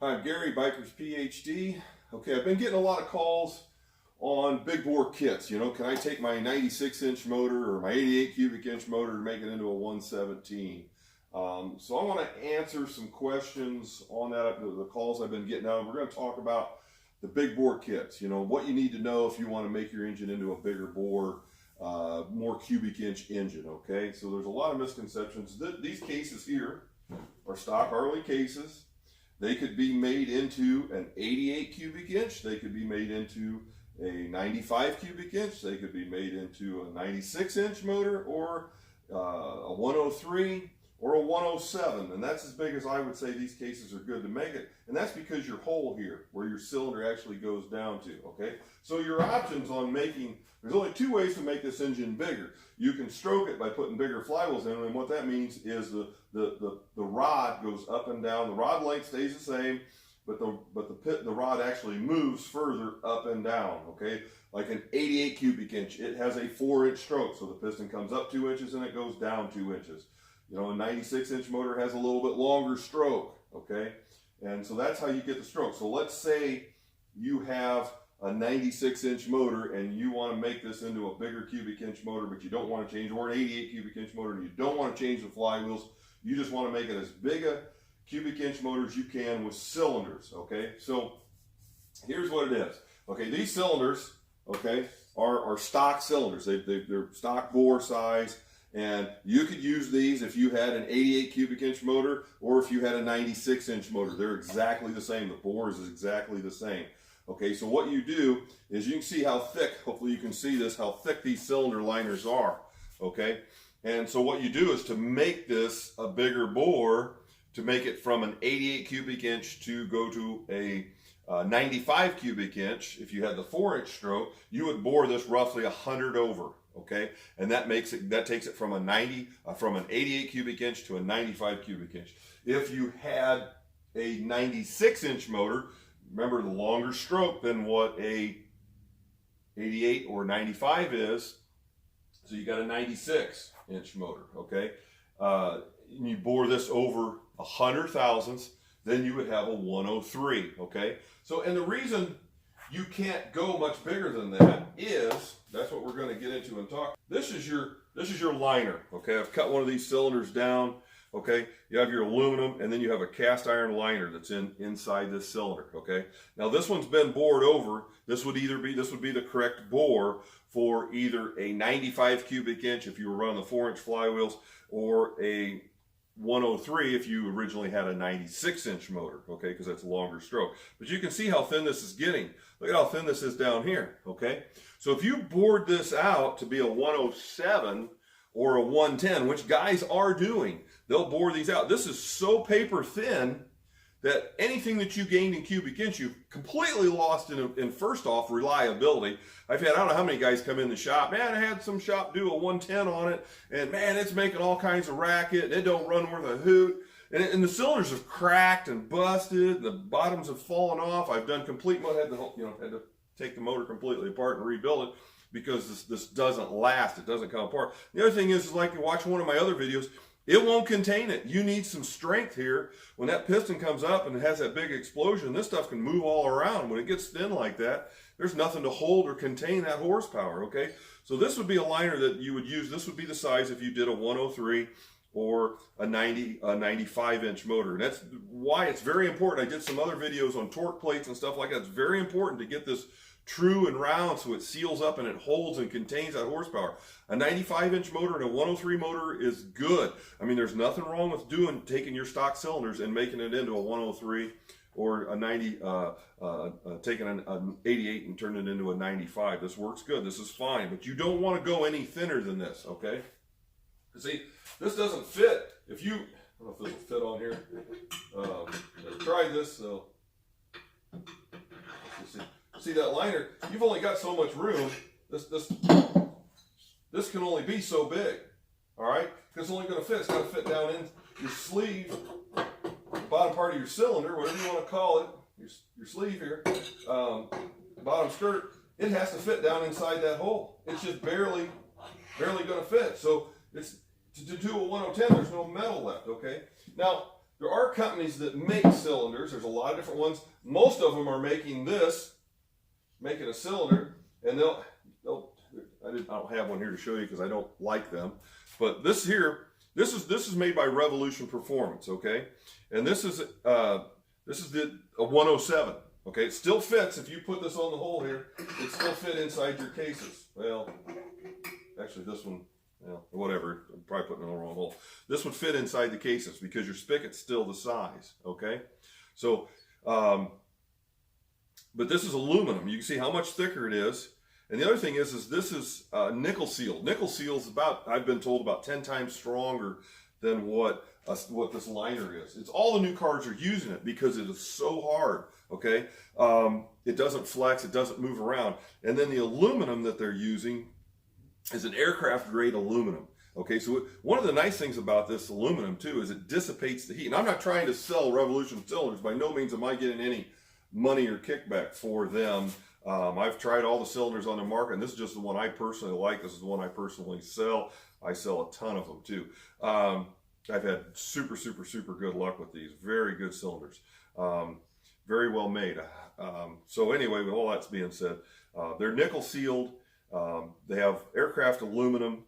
Hi, I'm Gary, Biker's PhD. Okay, I've been getting a lot of calls on big bore kits. You know, can I take my 96-inch motor or my 88 cubic inch motor and make it into a 117? So I want to answer some questions on that, the calls I've been getting out. We're going to talk about the big bore kits. You know, what you need to know if you want to make your engine into a bigger bore, more cubic inch engine, okay? So there's a lot of misconceptions. These cases here are stock Harley cases. They could be made into an 88 cubic inch. They could be made into a 95 cubic inch. They could be made into a 96 inch motor or a 103 or a 107. And that's as big as I would say these cases are good to make it. And that's because your hole here, where your cylinder actually goes down to, okay? So your options on making, there's only two ways to make this engine bigger. You can stroke it by putting bigger flywheels in, and what that means is the rod goes up and down. The rod length stays the same, but the rod actually moves further up and down, okay? Like an 88 cubic inch, it has a 4-inch stroke, so the piston comes up 2 inches and it goes down 2 inches. You know, a 96-inch motor has a little bit longer stroke, okay? And so that's how you get the stroke. So let's say you have a 96-inch motor and you want to make this into a bigger cubic inch motor, but you don't want to change, or an 88 cubic inch motor, and you don't want to change the flywheels. You just want to make it as big a cubic inch motor as you can with cylinders, okay? So here's what it is. Okay, these cylinders, okay, are stock cylinders. They're stock bore size. And you could use these if you had an 88 cubic inch motor or if you had a 96 inch motor. They're exactly the same. The bore is exactly the same. Okay, so what you do is you can see how thick, hopefully you can see this, how thick these cylinder liners are. Okay, and so what you do is to make this a bigger bore, to make it from an 88 cubic inch to go to a 95 cubic inch, if you had the 4-inch stroke, you would bore this roughly 100 over. Okay, and that takes it from an 88 cubic inch to a 95 cubic inch. If you had a 96-inch motor, remember the longer stroke than what a 88 or 95 is, so you got a 96-inch motor. Okay, you bore this over 100 thousandths, then you would have a 103. Okay, so and the reason you can't go much bigger than that is, that's what we're going to get into and talk. This is your liner, okay? I've cut one of these cylinders down, okay? You have your aluminum, and then you have a cast iron liner that's inside this cylinder, okay? Now this one's been bored over. This would be the correct bore for either a 95 cubic inch if you were running the 4-inch flywheels, or a 103 if you originally had a 96-inch motor, okay, because that's a longer stroke. But you can see how thin this is getting. Look at how thin this is down here, okay? So if you bored this out to be a 107 or a 110, which guys are doing, they'll bore these out. This is so paper thin that anything that you gained in cubic inch, you've completely lost in first off, reliability. I don't know how many guys come in the shop, man, I had some shop do a 110 on it, and man, it's making all kinds of racket, it don't run worth a hoot, and the cylinders have cracked and busted, and the bottoms have fallen off. I've done complete, had to take the motor completely apart and rebuild it, because this doesn't last, it doesn't come apart. The other thing is like you watch one of my other videos, it won't contain it. You need some strength here. When that piston comes up and it has that big explosion, this stuff can move all around. When it gets thin like that, there's nothing to hold or contain that horsepower, okay? So this would be a liner that you would use. This would be the size if you did a 103 or a 95-inch motor. And that's why it's very important. I did some other videos on torque plates and stuff like that. It's very important to get this true and round so it seals up and it holds and contains that horsepower. A 95-inch motor and a 103 motor is good. I mean, there's nothing wrong with taking your stock cylinders and making it into a 103 or a 90, taking an 88 and turning it into a 95. This works good. This is fine, but you don't want to go any thinner than this, okay? See, this doesn't fit. If you, I don't know if this will fit on here. Try this, so. Let's see that liner, you've only got so much room. This can only be so big, all right? Because it's only going to fit. It's got to fit down in your sleeve, the bottom part of your cylinder, whatever you want to call it, your sleeve here, bottom skirt. It has to fit down inside that hole. It's just barely going to fit. So it's to do a 110. There's no metal left. Okay. Now there are companies that make cylinders. There's a lot of different ones. Most of them are making this, making a cylinder, and I don't have one here to show you because I don't like them. But this here, this is made by Revolution Performance, okay? And this is a 107, okay? It still fits. If you put this on the hole here, it still fit inside your cases. Well, actually this one, well, whatever, I'm probably putting it in the wrong hole. This would fit inside the cases because your spigot's still the size, okay? So, but this is aluminum. You can see how much thicker it is. And the other thing is this is nickel sealed. Nickel seal is about, I've been told, about 10 times stronger than what this liner is. It's all the new cars are using it because it is so hard, okay? It doesn't flex, it doesn't move around. And then the aluminum that they're using is an aircraft grade aluminum. Okay, so one of the nice things about this aluminum too is it dissipates the heat. And I'm not trying to sell Revolution cylinders. By no means am I getting any money or kickback for them. I've tried all the cylinders on the market, and this is just the one I personally like. This is the one I personally sell. I sell a ton of them too. I've had super good luck with these. Very good cylinders. Very well made. So anyway, with all that's being said, they're nickel sealed. They have aircraft aluminum.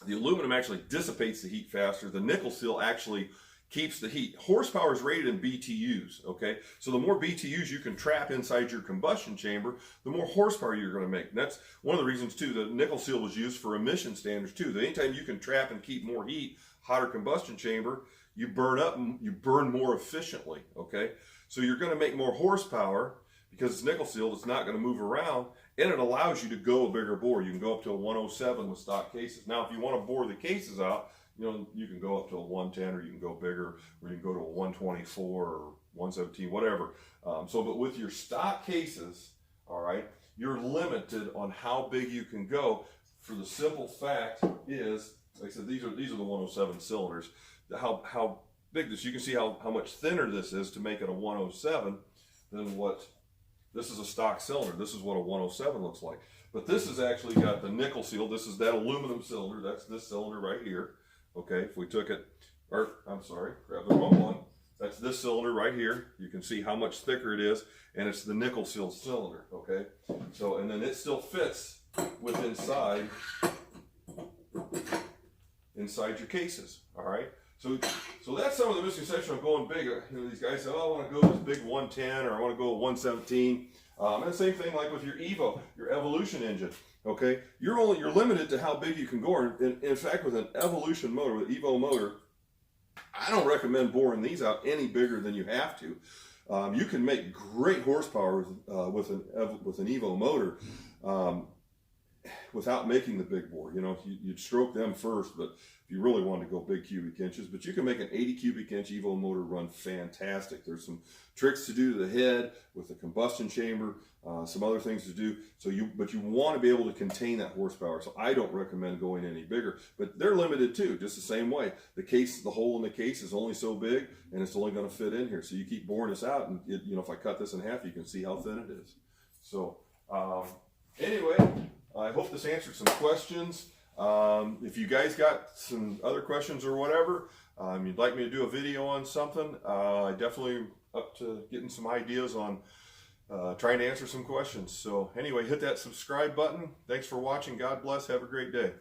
The aluminum actually dissipates the heat faster. The nickel seal actually keeps the heat. Horsepower is rated in BTUs, okay? So the more BTUs you can trap inside your combustion chamber, the more horsepower you're going to make. And that's one of the reasons, too, the nickel seal was used for emission standards, too. That anytime you can trap and keep more heat, hotter combustion chamber, you burn up and you burn more efficiently, okay? So you're going to make more horsepower because it's nickel sealed. It's not going to move around, and it allows you to go a bigger bore. You can go up to a 107 with stock cases. Now, if you want to bore the cases out, you know, you can go up to a 110, or you can go bigger, or you can go to a 124 or 117, whatever. But with your stock cases, all right, you're limited on how big you can go. For the simple fact is, like I said, these are the 107 cylinders. How big this? You can see how much thinner this is to make it a 107 than what this is a stock cylinder. This is what a 107 looks like. But this has actually got the nickel seal. This is that aluminum cylinder. That's this cylinder right here. Okay, if we took it, or I'm sorry, grab the wrong one. That's this cylinder right here. You can see how much thicker it is, and it's the nickel seal cylinder, okay? So, and then it still fits with inside your cases, all right? So that's some of the misconception of going big. You know, these guys say, oh, I want to go this big 110, or I want to go 117. And the same thing like with your Evo, your Evolution engine. Okay, you're limited to how big you can go. In fact, with an Evolution motor, with Evo motor, I don't recommend boring these out any bigger than you have to. You can make great horsepower with an Evo motor without making the big bore. You know, you'd stroke them first, but if you really want to go big cubic inches, but you can make an 80 cubic inch Evo motor run fantastic. There's some tricks to do to the head with the combustion chamber, some other things to do. But you want to be able to contain that horsepower. So I don't recommend going any bigger, but they're limited too, just the same way. The hole in the case is only so big, and it's only going to fit in here. So you keep boring this out, and you know, if I cut this in half, you can see how thin it is. So anyway, I hope this answered some questions. If you guys got some other questions or whatever, you'd like me to do a video on something, I definitely up to getting some ideas on trying to answer some questions. So anyway, hit that subscribe button. Thanks for watching. God bless. Have a great day.